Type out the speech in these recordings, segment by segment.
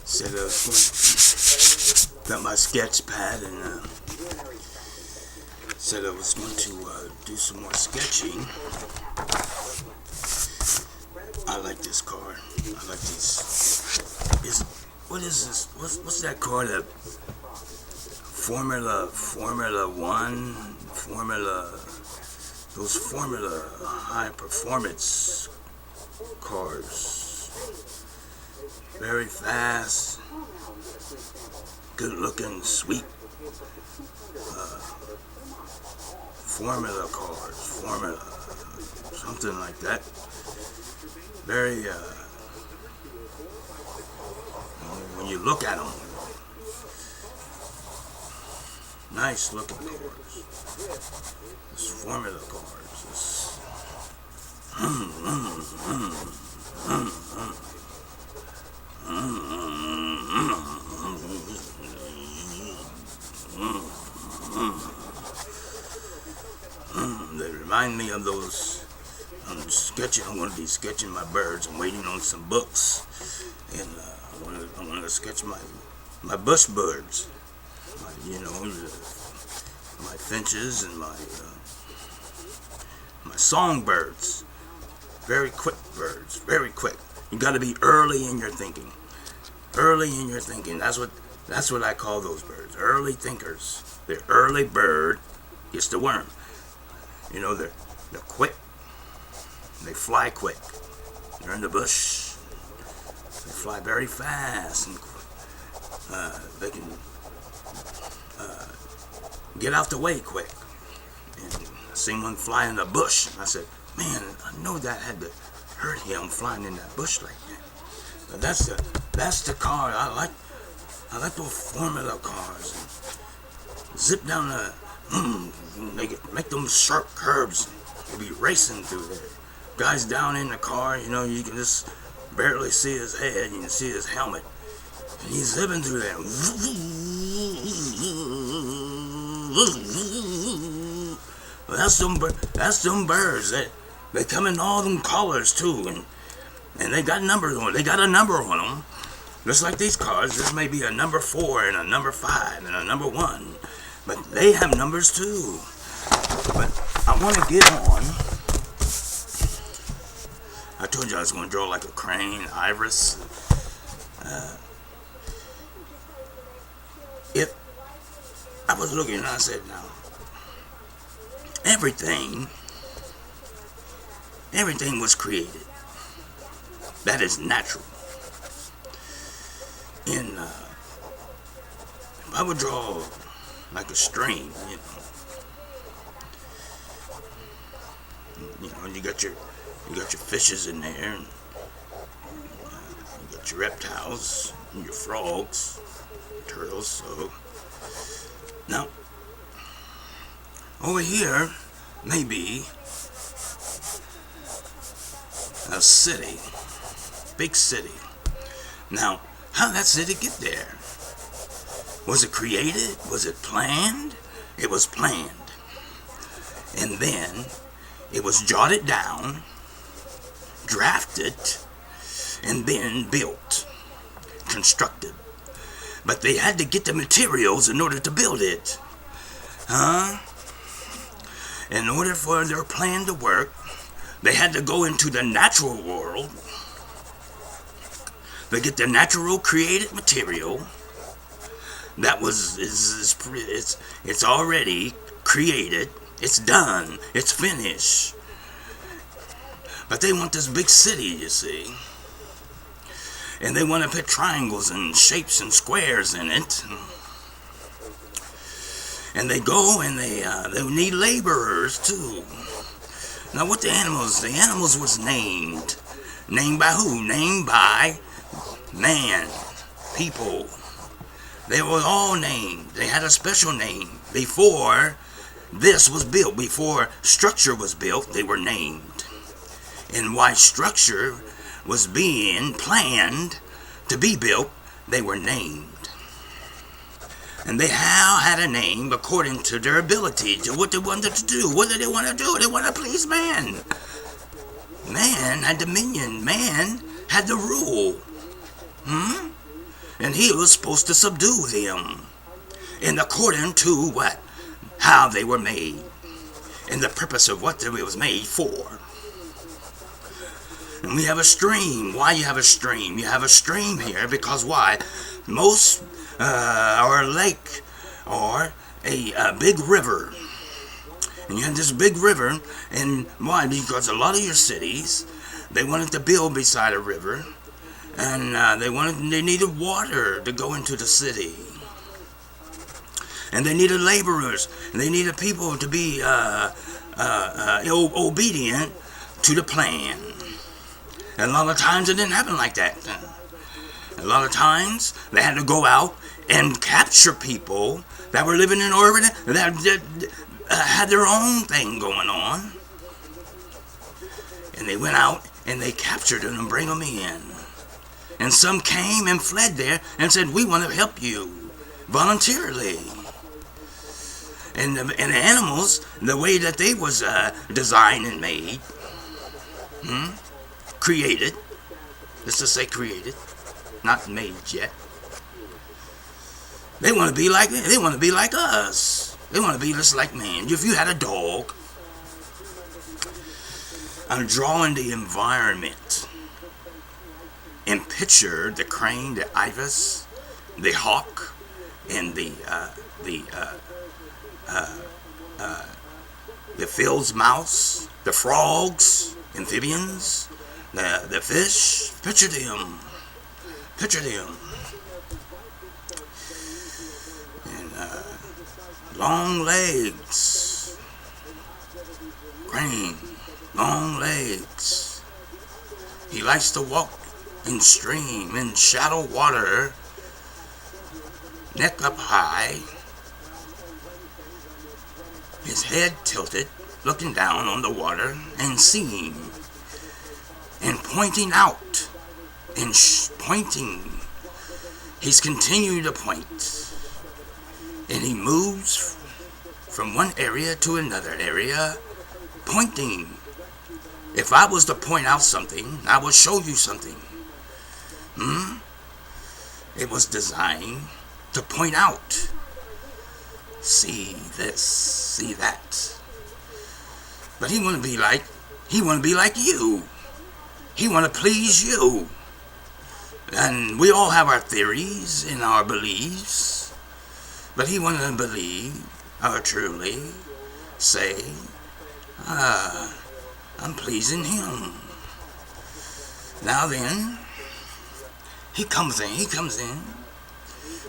Said I was going, got my sketch pad and said I was going to do some more sketching. I like this car. I like these. What is this? What's that car? That Formula One, those Formula high performance cars. Very fast, good looking, sweet. Formula cars, Formula, something like that. Very, when you look at them, nice looking cars. This Formula cars. This, they remind me of those. I'm going to be sketching my birds. I'm waiting on some books, and I want to sketch my bush birds. My finches and my songbirds. Very quick birds, very quick. You got to be early in your thinking. Early in your thinking. That's what I call those birds. Early thinkers. The early bird gets the worm. They're quick. They fly quick. They're in the bush. They fly very fast, and they can get out the way quick. And I seen one fly in the bush, and I said, man, I know that had to hurt him flying in that bush like that. But that's the car I like. I like those Formula cars. And zip down make them sharp curves. You'll be racing through there. Guy's down in the car, you can just barely see his head. You can see his helmet. And he's zipping through there. Well, that's them birds. They come in all them colors too, and they got numbers on. They got a number on them, just like these cars. This may be a number 4 and a number 5 and a number 1, but they have numbers too. But I want to get on. I told you I was going to draw like a crane, iris. If I was looking and I said, now, everything was created. That is natural. And if I would draw like a stream, you got your fishes in there, and you got your reptiles, and your frogs, turtles. So now over here may be a city, big city. Now, how did that city get there? Was it created? Was it planned? It was planned. And then it was jotted down, drafted, and then built, constructed. But they had to get the materials in order to build it. In order for their plan to work, they had to go into the natural world. They get the natural created material that it's already created. It's done. It's finished. But they want this big city, you see. And they want to put triangles and shapes and squares in it. And they go and they need laborers too. Now what the animals was named. Named by who? Named by man, people. They were all named. They had a special name. Before this was built, before structure was built, they were named. And why structure was being planned to be built, they were named. And they all had a name according to their ability, to what they wanted to do. What did they want to do? They want to please man. Man had dominion. Man had the rule. Hmm? And he was supposed to subdue them in according to what? How they were made. And the purpose of what it was made for. And we have a stream. Why you have a stream? You have a stream here because why? Most or a lake or a big river. And you have this big river, and why? Because a lot of your cities, they wanted to build beside a river, and they needed water to go into the city. And they needed laborers, and they needed people to be obedient to the plan. And a lot of times it didn't happen like that. A lot of times they had to go out and capture people that were living in orbit, that had their own thing going on. And they went out and they captured them and bring them in. And some came and fled there and said, we want to help you voluntarily. And the animals, the way that they was designed and made, created, let's just say created, not made yet. They want to be like us. They want to be just like man. If you had a dog, I'm drawing the environment and picture the crane, the ibis, the hawk, and the field's mouse, the frogs, amphibians, the fish. Picture them. And long legs. Crane, long legs. He likes to walk in stream, in shallow water, neck up high, his head tilted, looking down on the water and seeing and pointing out and pointing. He's continuing to point, and he moves from one area to another area, pointing. If I was to point out something, I would show you something. It was designed to point out. See this, see that. But he want to be like you. He want to please you. And we all have our theories and our beliefs. But he want to believe, or truly say, I'm pleasing him. Now then, he comes in.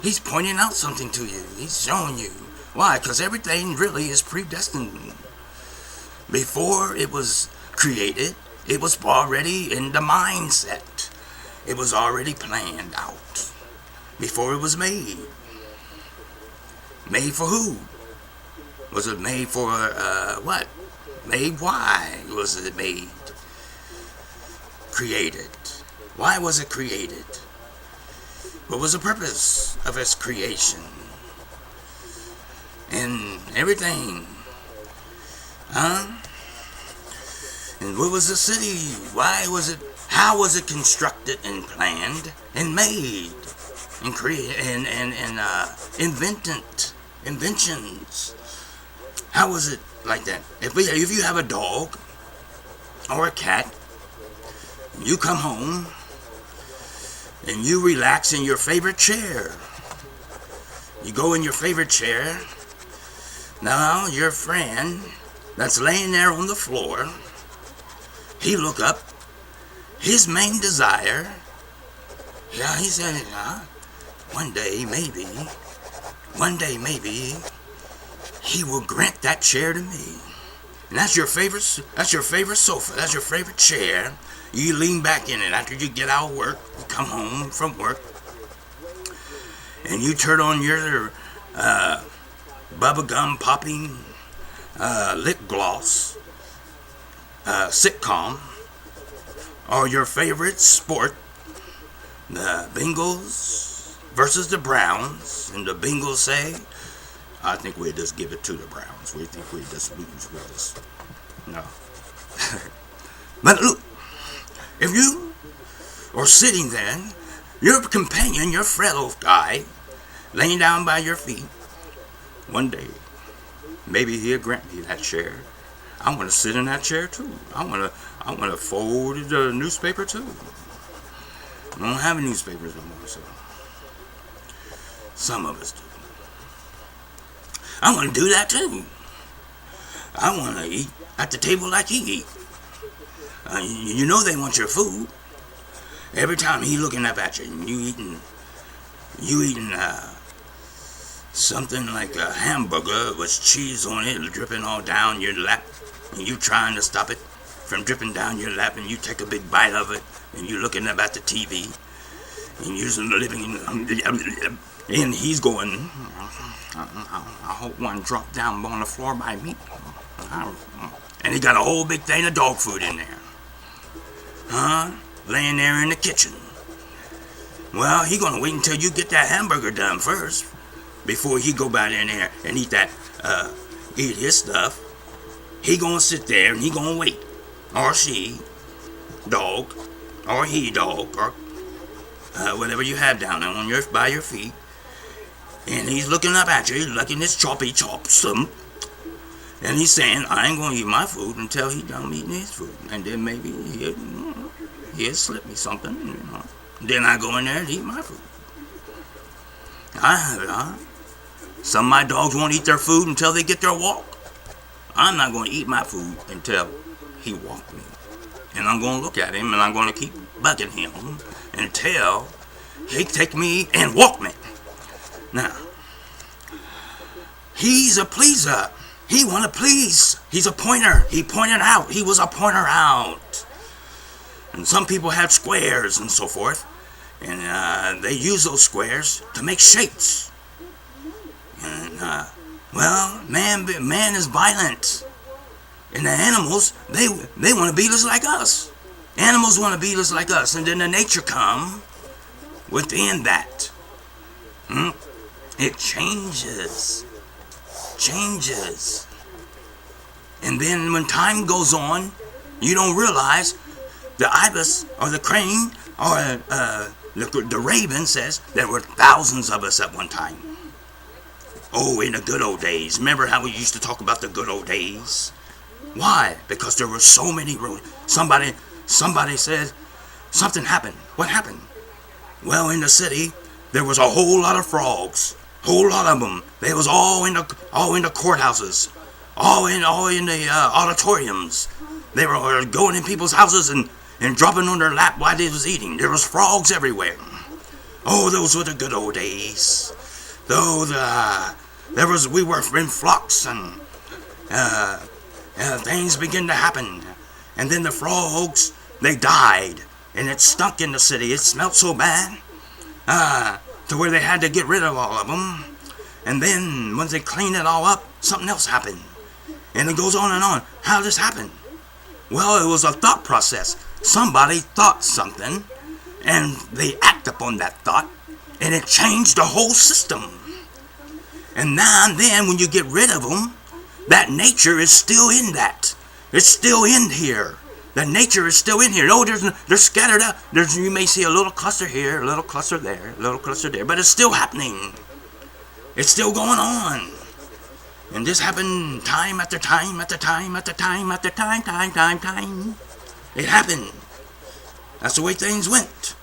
He's pointing out something to you. He's showing you. Why? Because everything really is predestined. Before it was created, it was already in the mindset. It was already planned out. Before it was made. Made for who? Was it made for what? Made why was it made? Created. Why was it created? What was the purpose of its creation? And everything. And what was the city? Why was it? How was it constructed and planned and made and created and inventions? How was it like that? If you have a dog or a cat, you come home and you relax in your favorite chair. You go in your favorite chair. Now your friend that's laying there on the floor, he look up. His main desire, he said, one day maybe, he will grant that chair to me. And that's your favorite sofa, that's your favorite chair. You lean back in it after you get out of work, you come home from work, and you turn on your bubblegum popping lip gloss sitcom, or your favorite sport, the Bengals versus the Browns, and the Bengals say, I think we'll just give it to the Browns. We think we just lose with this. No. But look, if you are sitting there Your companion, your fellow guy, laying down by your feet, one day, maybe he'll grant me that chair. I want to sit in that chair too. I want to fold the newspaper too. I don't have any newspapers no more, so some of us do. I want to do that too. I want to eat at the table like he eat. You know they want your food. Every time he looking up at you and you eating something like a hamburger with cheese on it dripping all down your lap, and you trying to stop it from dripping down your lap, and you take a big bite of it, and you looking up at the TV, and you're living, and he's going, I hope one drop down on the floor by me. And he got a whole big thing of dog food in there. Laying there in the kitchen. Well, he gonna wait until you get that hamburger done first before he go back in there and eat his stuff. He gonna sit there and he gonna wait. Or she, dog, or he, dog, or whatever you have down there by your feet. And he's looking up at you, licking his choppy chops. And he's saying, I ain't gonna eat my food until he done eating his food. And then maybe he'll slip me something, Then I go in there and eat my food. I have it, Some of my dogs won't eat their food until they get their walk. I'm not gonna eat my food until he walked me. And I'm gonna look at him and I'm gonna keep bugging him until he take me and walk me. Now, he's a pleaser. He want to please. He's a pointer. He pointed out. He was a pointer out. And some people have squares and so forth. And they use those squares to make shapes. And, man is violent. And the animals, they want to be just like us. Animals want to be just like us. And then the nature come within that. It changes. And then when time goes on, you don't realize the ibis or the crane or the raven says there were thousands of us at one time. Oh, in the good old days. Remember how we used to talk about the good old days? Why? Because there were so many roads. Somebody said something happened. What happened? Well, in the city, there was a whole lot of frogs. Whole lot of them. They was all in the courthouses, all in the auditoriums. They were going in people's houses and dropping on their lap while they was eating. There was frogs everywhere. Oh, those were the good old days. We were in flocks and things began to happen. And then the frogs, they died, and it stunk in the city. It smelled so bad. To where they had to get rid of all of them. And then, once they cleaned it all up, something else happened. And it goes on and on. How did this happen? Well, it was a thought process. Somebody thought something, and they act upon that thought, and it changed the whole system. And now and then, when you get rid of them, that nature is still in that. It's still in here. The nature is still in here. No, they're scattered out. You may see a little cluster here, a little cluster there, a little cluster there, but it's still happening. It's still going on. And this happened time after time after time after time after time. It happened. That's the way things went.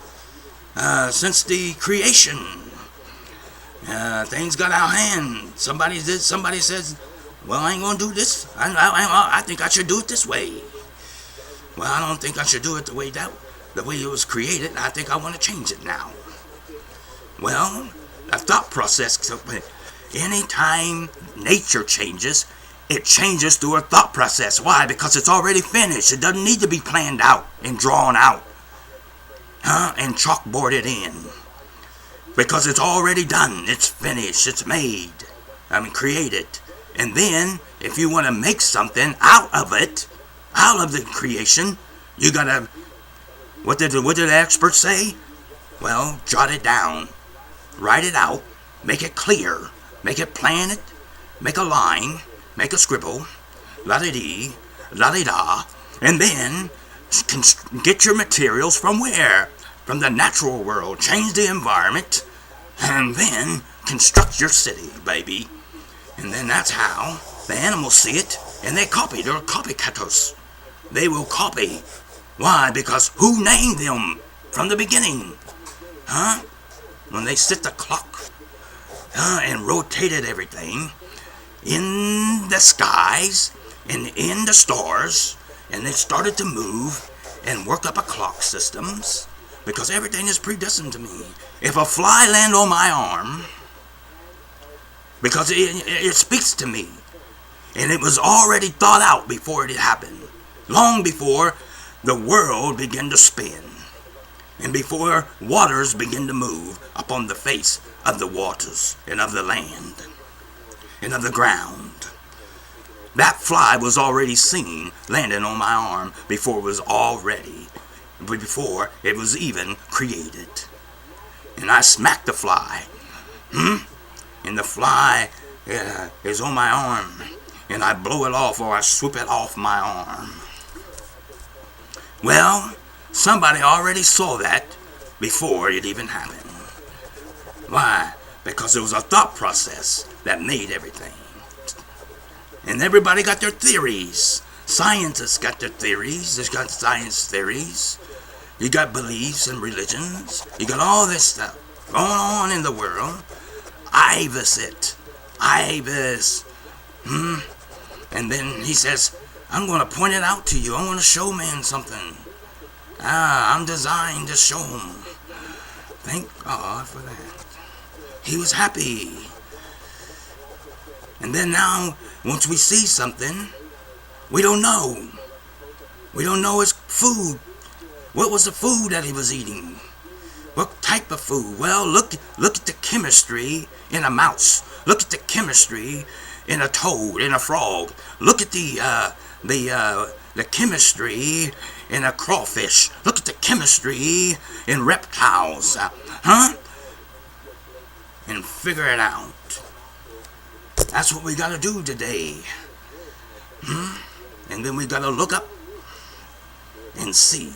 Since the creation, things got out of hand. Somebody says, well, I ain't going to do this. I think I should do it this way. Well, I don't think I should do it the way it was created. I think I want to change it now. Well, a thought process. Anytime nature changes, it changes through a thought process. Why? Because it's already finished. It doesn't need to be planned out and drawn out, and chalkboarded in. Because it's already done. It's finished. It's made. Created. And then, if you want to make something out of the creation, you gotta, what did the experts say? Well, jot it down, write it out, make it clear, make it plan it, make a line, make a scribble, la-di-dee, la-di-da, and then get your materials from where? from the natural world, change the environment, and then construct your city, baby. And then that's how the animals see it, and they copy. They're copycatters. They will copy. Why? Because who named them from the beginning? Huh? When they set the clock and rotated everything in the skies and in the stars, and they started to move and work up a clock systems, because everything is predestined to me. If a fly land on my arm, because it speaks to me, and it was already thought out before it happened, long before the world began to spin, and before waters began to move upon the face of the waters and of the land and of the ground. That fly was already seen landing on my arm before it was even created. And I smacked the fly. And the fly is on my arm. And I blow it off, or I swoop it off my arm. Well, somebody already saw that before it even happened. Why? Because it was a thought process that made everything. And everybody got their theories. Scientists got their theories. There's got science theories. You got beliefs and religions. You got all this stuff going on in the world. Ibis. And then he says, I'm going to point it out to you. I'm going to show man something. I'm designed to show him. Thank God for that. He was happy. And then now, once we see something, we don't know. We don't know his food. What was the food that he was eating? What type of food? Well, look at the chemistry in a mouse. Look at the chemistry in a toad, in a frog. Look at the chemistry in a crawfish. Look at the chemistry in reptiles. And figure it out. That's what we gotta do today. And then we gotta look up and see.